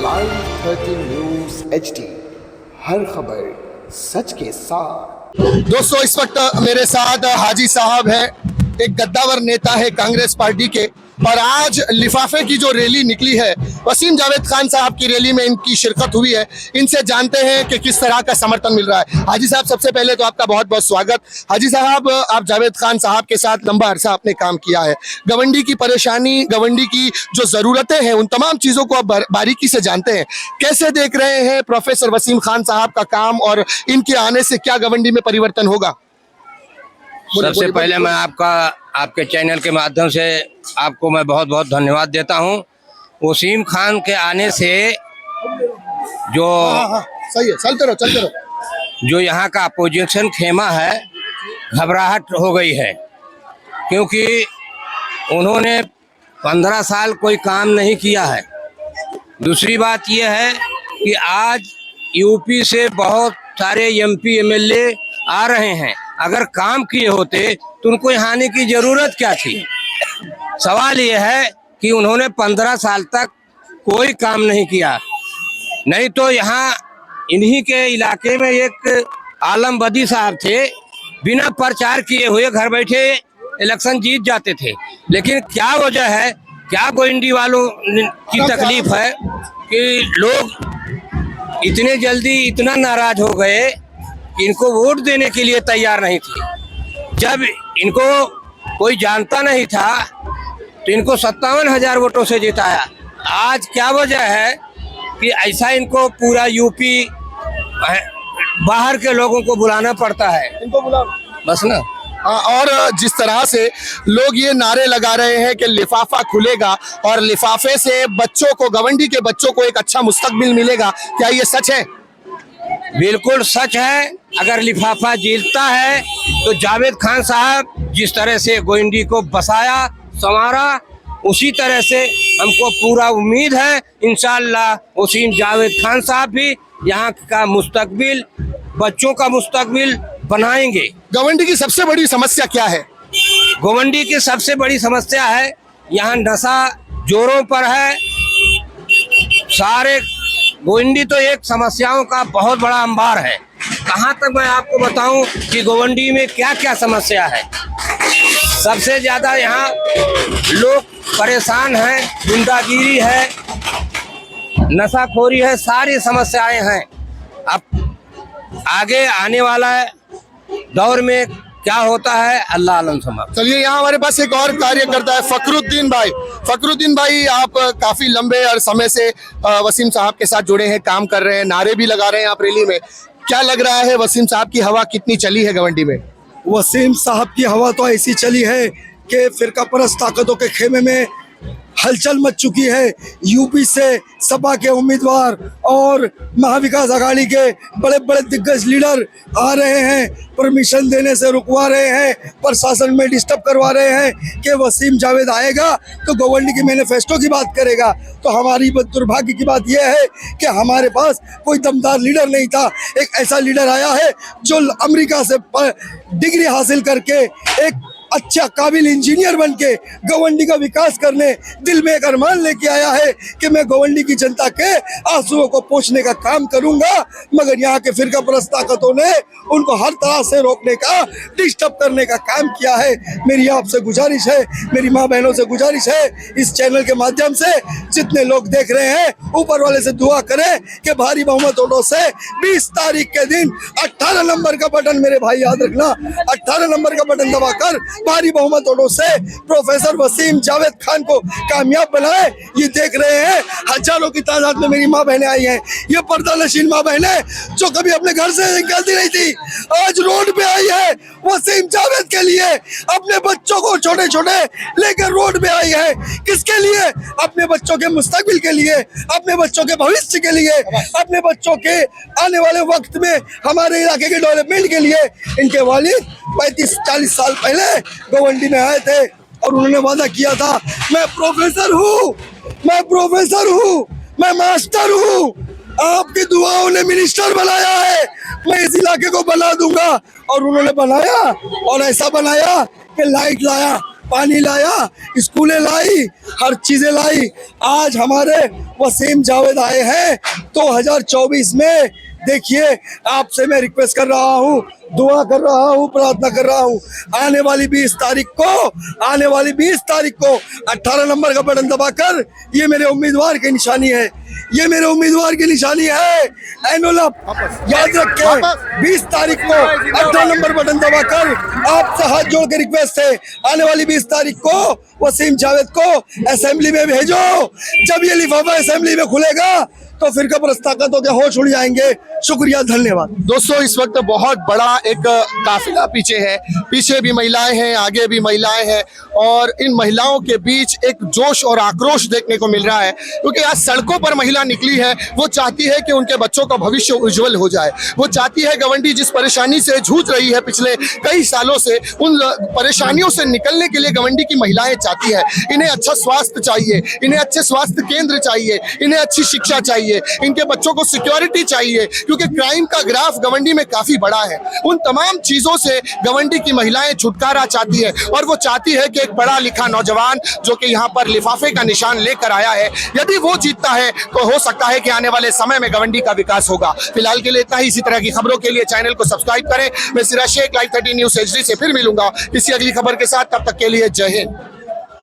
Live 13 news HD, हर खबर सच के साथ। दोस्तों, इस वक्त मेरे साथ हाजी साहब है, एक गद्दावर नेता है कांग्रेस पार्टी के, और आज लिफाफे की जो रैली निकली है, वसीम जावेद खान साहब की रैली में इनकी शिरकत हुई है। इनसे जानते हैं कि किस तरह का समर्थन मिल रहा है। हाजी साहब, सबसे पहले तो आपका बहुत बहुत स्वागत। हाजी साहब, आप जावेद खान साहब के साथ लंबा अरसा आपने काम किया है, गवंडी की परेशानी, गवंडी की जो जरूरतें हैं, उन तमाम चीजों को आप बारीकी से जानते हैं। कैसे देख रहे हैं प्रोफेसर वसीम खान साहब का काम, और इनके आने से क्या गवंडी में परिवर्तन होगा? सबसे पहले मैं आपके चैनल के माध्यम से आपको मैं बहुत बहुत धन्यवाद देता हूं। वसीम खान के आने से जो सही है, चलते रहो। जो यहाँ का अपोजिशन खेमा है, घबराहट हो गई है, क्योंकि उन्होंने 15 साल कोई काम नहीं किया है। दूसरी बात यह है कि आज यूपी से बहुत सारे MP MLA आ रहे हैं। अगर काम किए होते तो उनको यहाँ आने की जरूरत क्या थी? सवाल यह है कि उन्होंने 15 साल तक कोई काम नहीं किया। नहीं तो यहाँ इन्हीं के इलाके में एक आलम बदी साहब थे, बिना प्रचार किए हुए घर बैठे इलेक्शन जीत जाते थे। लेकिन क्या वजह है, क्या गोइंडी वालों की तकलीफ है कि लोग इतने जल्दी इतना नाराज हो गए कि इनको वोट देने के लिए तैयार नहीं थे। जब इनको कोई जानता नहीं था तो इनको 57,000 वोटों से जिताया। आज क्या वजह है कि ऐसा इनको पूरा यूपी बाहर के लोगों को बुलाना पड़ता है? इनको बुला बस ना। और जिस तरह से लोग ये नारे लगा रहे हैं कि लिफाफा खुलेगा और लिफाफे से बच्चों को, गवंडी के बच्चों को एक अच्छा मुस्तकबिल मिलेगा, क्या ये सच है? बिल्कुल सच है। अगर लिफाफा जीतता है तो जावेद खान साहब जिस तरह से गोइंडी को बसाया संवारा, उसी तरह से हमको पूरा उम्मीद है इंशाअल्लाह वसीम जावेद खान साहब भी यहाँ का मुस्तकबिल, बच्चों का मुस्तकबिल बनाएंगे। गवंडी की सबसे बड़ी समस्या क्या है? गोवंडी की सबसे बड़ी समस्या है, यहाँ नशा जोरों पर है। सारे गोवंडी तो एक समस्याओं का बहुत बड़ा अंबार है। कहाँ तक मैं आपको बताऊं कि गोवंडी में क्या क्या समस्या है। सबसे ज्यादा यहाँ लोग परेशान हैं, गुंडागिरी है, नशाखोरी है, सारी समस्याएं हैं। अब आगे आने वाला दौर में क्या होता है, अल्लाह आलम समझ। चलिए, यहाँ हमारे पास एक और कार्यकर्ता है, फकरुद्दीन भाई। फकरुद्दीन भाई, आप काफी लंबे और समय से वसीम साहब के साथ जुड़े हैं, काम कर रहे हैं, नारे भी लगा रहे हैं आप रैली में। क्या लग रहा है, वसीम साहब की हवा कितनी चली है गवंडी में? वसीम साहब की हवा तो ऐसी चली है कि फिरका परस्त ताकतों के खेमे में हलचल मच चुकी है। यूपी से सपा के उम्मीदवार और महाविकास आघाड़ी के बड़े बड़े दिग्गज लीडर आ रहे हैं, परमिशन देने से रुकवा रहे हैं, प्रशासन में डिस्टर्ब करवा रहे हैं कि वसीम जावेद आएगा तो गवर्नर की मैनिफेस्टो की बात करेगा। तो हमारी दुर्भाग्य की बात यह है कि हमारे पास कोई दमदार लीडर नहीं था। एक ऐसा लीडर आया है जो अमेरिका से डिग्री हासिल करके एक अच्छा काबिल इंजीनियर बनके गवंडी का विकास करने दिल में एक अरमान लेके आया है कि मैं गवंडी की जनता के आंसुओं को पोंछने का काम करूंगा। मगर यहाँ के फिरका परस्त ताकतों ने उनको हर तरह से रोकने का, डिस्टर्ब करने का काम किया है। मेरी आपसे गुजारिश है, मेरी माँ बहनों से गुजारिश है, इस चैनल के माध्यम से जितने लोग देख रहे हैं, ऊपर वाले से दुआ करें कि भारी बहुमत वोटों से 20 तारीख के दिन 18 नंबर का बटन, मेरे भाई याद रखना, 18 नंबर का बटन दबाकर भारी बहुमत वोटों से प्रोफेसर वसीम जावेद खान को कामयाब बनाए। ये देख रहे हैं हजारों की तादाद में मेरी माँ बहनें आई हैं। ये पर्दा नशीन माँ बहनें जो कभी अपने घर से निकलती नहीं थी, आज रोड पे आई है वसीम जावेद के लिए। अपने बच्चों को छोटे छोटे लेकर रोड पे आई है। किसके लिए? अपने बच्चों के मुस्तकबिल के लिए, अपने बच्चों के भविष्य के लिए, अपने बच्चों के आने वाले वक्त में हमारे इलाके के डेवलपमेंट के लिए। इनके वालिद 35-40 साल पहले गवंडी में आए थे और उन्होंने वादा किया था, मैं प्रोफेसर हूँ, मैं प्रोफेसर हूँ, मैं मास्टर हूँ, आपकी दुआओं ने मिनिस्टर बनाया है, मैं इस इलाके को बना दूंगा। और उन्होंने बनाया, और ऐसा बनाया कि लाइट लाया, पानी लाया, स्कूलें लाई, हर चीजें लाई। आज हमारे वसीम जावेद आए हैं 2024 में। देखिए, आपसे मैं रिक्वेस्ट कर रहा हूँ, दुआ कर रहा हूँ, प्रार्थना कर रहा हूँ, आने वाली 20 तारीख को 18 नंबर का बटन दबाकर, ये मेरे उम्मीदवार की निशानी है, ये मेरे उम्मीदवार की निशानी है। एनवलप याद रखें, 20 तारीख को 18 नंबर बटन दबाकर आपसे हाथ जोड़ के रिक्वेस्ट है, आने वाली 20 तारीख को वसीम जावेद को असेंबली में भेजो। जब ये लिफाफा असेंबली में खुलेगा तो फिरका परस्त ताकतों के होश उड़ जाएंगे। शुक्रिया, धन्यवाद। दोस्तों, इस वक्त बहुत बड़ा एक काफिला पीछे है, पीछे भी महिलाएं हैं, आगे भी महिलाएं हैं, और इन महिलाओं के बीच एक जोश और आक्रोश देखने को मिल रहा है, क्योंकि आज सड़कों पर महिला निकली है। वो चाहती है कि उनके बच्चों का भविष्य उज्जवल हो जाए। वो चाहती है गवंडी जिस परेशानी से जूझ रही है पिछले कई सालों से, उन परेशानियों से निकलने के लिए गवंडी की महिलाएं चाहती है। इन्हें अच्छा स्वास्थ्य चाहिए, इन्हें अच्छे स्वास्थ्य केंद्र चाहिए, इन्हें अच्छी शिक्षा चाहिए, इनके बच्चों को सिक्योरिटी चाहिए, क्योंकि क्राइम का ग्राफ गवंडी में काफी बड़ा है। उन तमाम चीजों से गवंडी की महिलाएं छुटकारा चाहती है, और वो चाहती है कि एक पढ़ा लिखा नौजवान जो कि यहाँ पर लिफाफे का निशान लेकर आया है, यदि वो जीतता है तो हो सकता है कि आने वाले समय में गवंडी का विकास होगा। फिलहाल के लिए इतना ही। इसी तरह की खबरों के लिए चैनल को सब्सक्राइब करें। मैं Siraj Shaikh, live 13 news HD से फिर मिलूंगा किसी अगली खबर के साथ। तब तक के लिए जय हिंद।